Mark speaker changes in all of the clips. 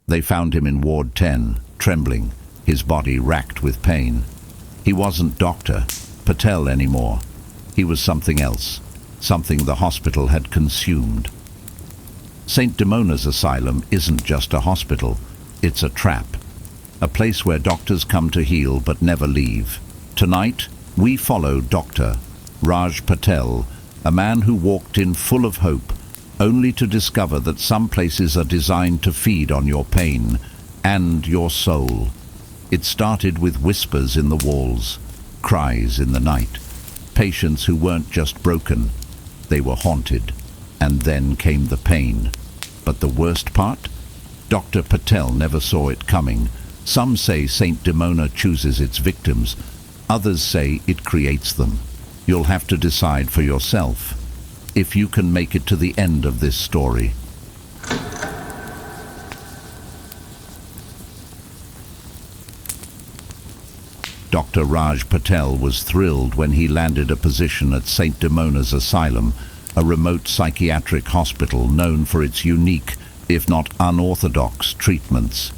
Speaker 1: They found him in Ward 10, trembling, his body racked with pain. He wasn't Dr. Patel anymore. He was something else, something the hospital had consumed. St. Demona's Asylum isn't just a hospital, it's a trap. A place where doctors come to heal but never leave. Tonight, we follow Dr. Raj Patel, a man who walked in full of hope, only to discover that some places are designed to feed on your pain and your soul. It started with whispers in the walls, cries in the night, patients who weren't just broken, they were haunted, and then came the pain. But the worst part? Dr. Patel never saw it coming. Some say St. Demona chooses its victims, others say it creates them. You'll have to decide for yourself if you can make it to the end of this story. Dr. Raj Patel was thrilled when he landed a position at St. Demona's Asylum, a remote psychiatric hospital known for its unique, if not unorthodox, treatments.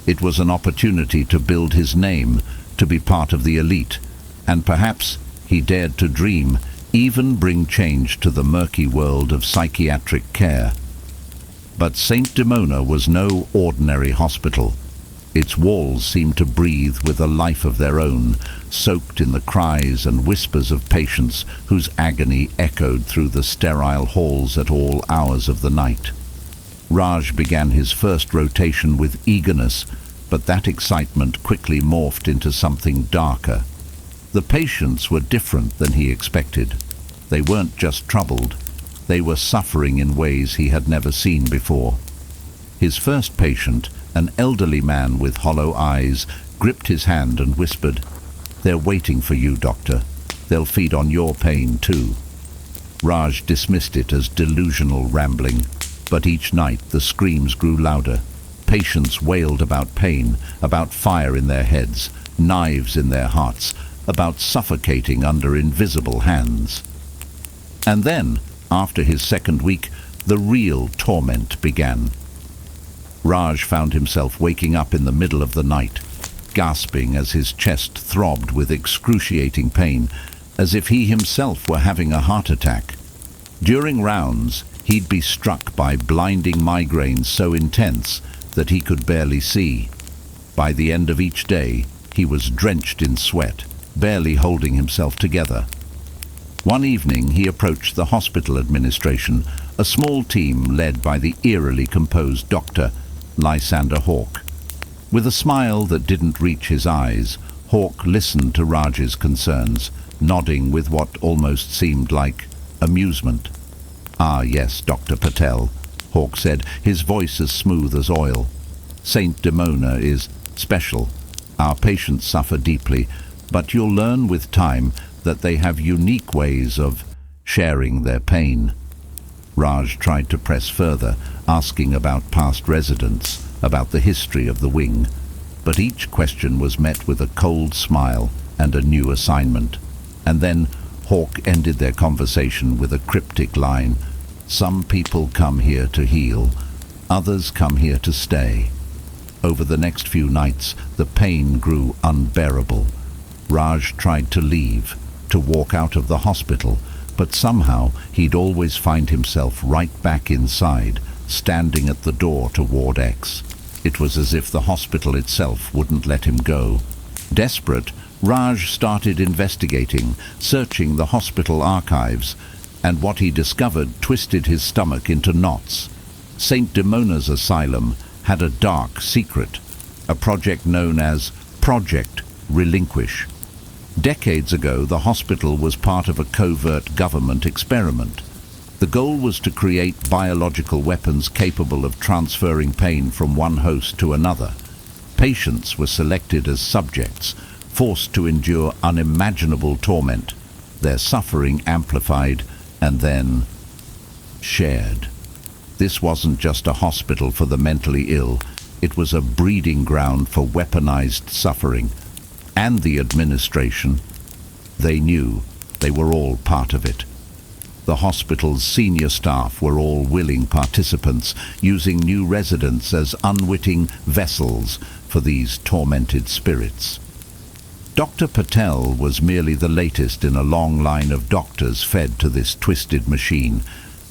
Speaker 1: It was an opportunity to build his name, to be part of the elite, and perhaps, he dared to dream, even bring change to the murky world of psychiatric care. But St. Demona was no ordinary hospital. Its walls seemed to breathe with a life of their own, soaked in the cries and whispers of patients whose agony echoed through the sterile halls at all hours of the night. Raj began his first rotation with eagerness, but that excitement quickly morphed into something darker. The patients were different than he expected. They weren't just troubled, they were suffering in ways he had never seen before. His first patient, an elderly man with hollow eyes, gripped his hand and whispered, "They're waiting for you, doctor. They'll feed on your pain too." Raj dismissed it as delusional rambling, but each night the screams grew louder. Patients wailed about pain, about fire in their heads, knives in their hearts, about suffocating under invisible hands. And then, after his second week, the real torment began. Raj found himself waking up in the middle of the night, gasping as his chest throbbed with excruciating pain, as if he himself were having a heart attack. During rounds, he'd be struck by blinding migraines so intense that he could barely see. By the end of each day, he was drenched in sweat, barely holding himself together. One evening, he approached the hospital administration, a small team led by the eerily composed Dr. Lysander Hawke. With a smile that didn't reach his eyes, Hawke listened to Raj's concerns, nodding with what almost seemed like amusement. "Ah, yes, Dr. Patel," Hawke said, his voice as smooth as oil. "St. Demona is special. Our patients suffer deeply, but you'll learn with time that they have unique ways of sharing their pain." Raj tried to press further, asking about past residents, about the history of the wing, but each question was met with a cold smile and a new assignment. And then Hawke ended their conversation with a cryptic line, "Some people come here to heal, others come here to stay." Over the next few nights, the pain grew unbearable. Raj tried to leave, to walk out of the hospital, but somehow he'd always find himself right back inside, standing at the door to Ward X. It was as if the hospital itself wouldn't let him go. Desperate, Raj started investigating, searching the hospital archives, and what he discovered twisted his stomach into knots. St. Demona's Asylum had a dark secret, a project known as Project Relinquish. Decades ago, the hospital was part of a covert government experiment. The goal was to create biological weapons capable of transferring pain from one host to another. Patients were selected as subjects, forced to endure unimaginable torment, their suffering amplified and then shared. This wasn't just a hospital for the mentally ill, it was a breeding ground for weaponized suffering. And the administration, they knew they were all part of it. The hospital's senior staff were all willing participants, using new residents as unwitting vessels for these tormented spirits. Dr. Patel was merely the latest in a long line of doctors fed to this twisted machine,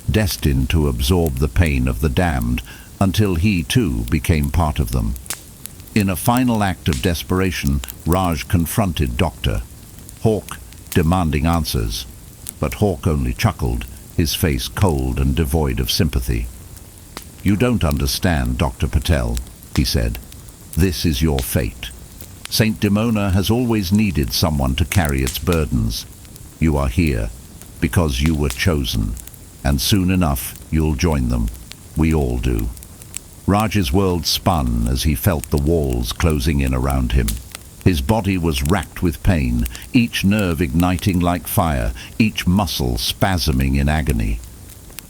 Speaker 1: destined to absorb the pain of the damned until he too became part of them. In a final act of desperation, Raj confronted Dr. Hawk, demanding answers, but Hawk only chuckled, his face cold and devoid of sympathy. "You don't understand, Dr. Patel," he said. "This is your fate. Saint Demona has always needed someone to carry its burdens. You are here because you were chosen, and soon enough you'll join them. We all do." Raj's world spun as he felt the walls closing in around him. His body was racked with pain, each nerve igniting like fire, each muscle spasming in agony.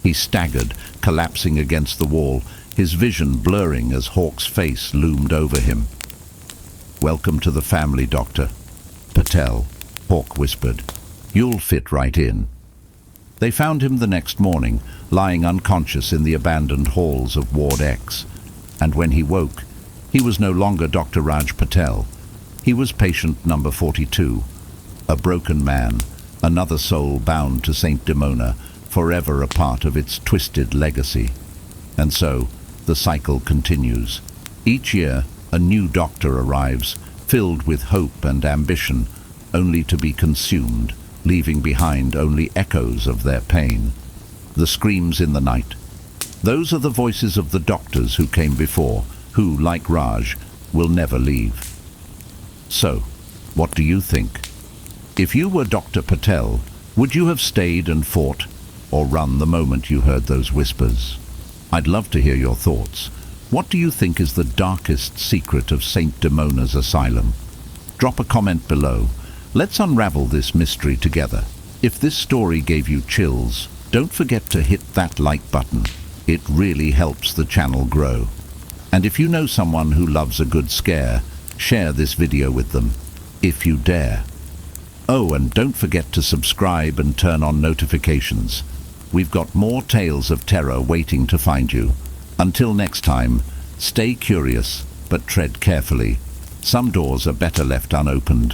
Speaker 1: He staggered, collapsing against the wall, his vision blurring as Hawk's face loomed over him. "Welcome to the family, Doctor Patel," Hawk whispered. "You'll fit right in." They found him the next morning, lying unconscious in the abandoned halls of Ward X. And when he woke, he was no longer Dr. Raj Patel. He was patient number 42, a broken man, another soul bound to Saint Demona, forever a part of its twisted legacy. And so, the cycle continues. Each year, a new doctor arrives, filled with hope and ambition, only to be consumed, leaving behind only echoes of their pain. The screams in the night. Those are the voices of the doctors who came before, who, like Raj, will never leave. So, what do you think? If you were Dr. Patel, would you have stayed and fought, or run the moment you heard those whispers? I'd love to hear your thoughts. What do you think is the darkest secret of Saint Demona's asylum? Drop a comment below. Let's unravel this mystery together. If this story gave you chills, don't forget to hit that like button. It really helps the channel grow. And if you know someone who loves a good scare, share this video with them, if you dare. Oh, and don't forget to subscribe and turn on notifications. We've got more tales of terror waiting to find you. Until next time, stay curious, but tread carefully. Some doors are better left unopened.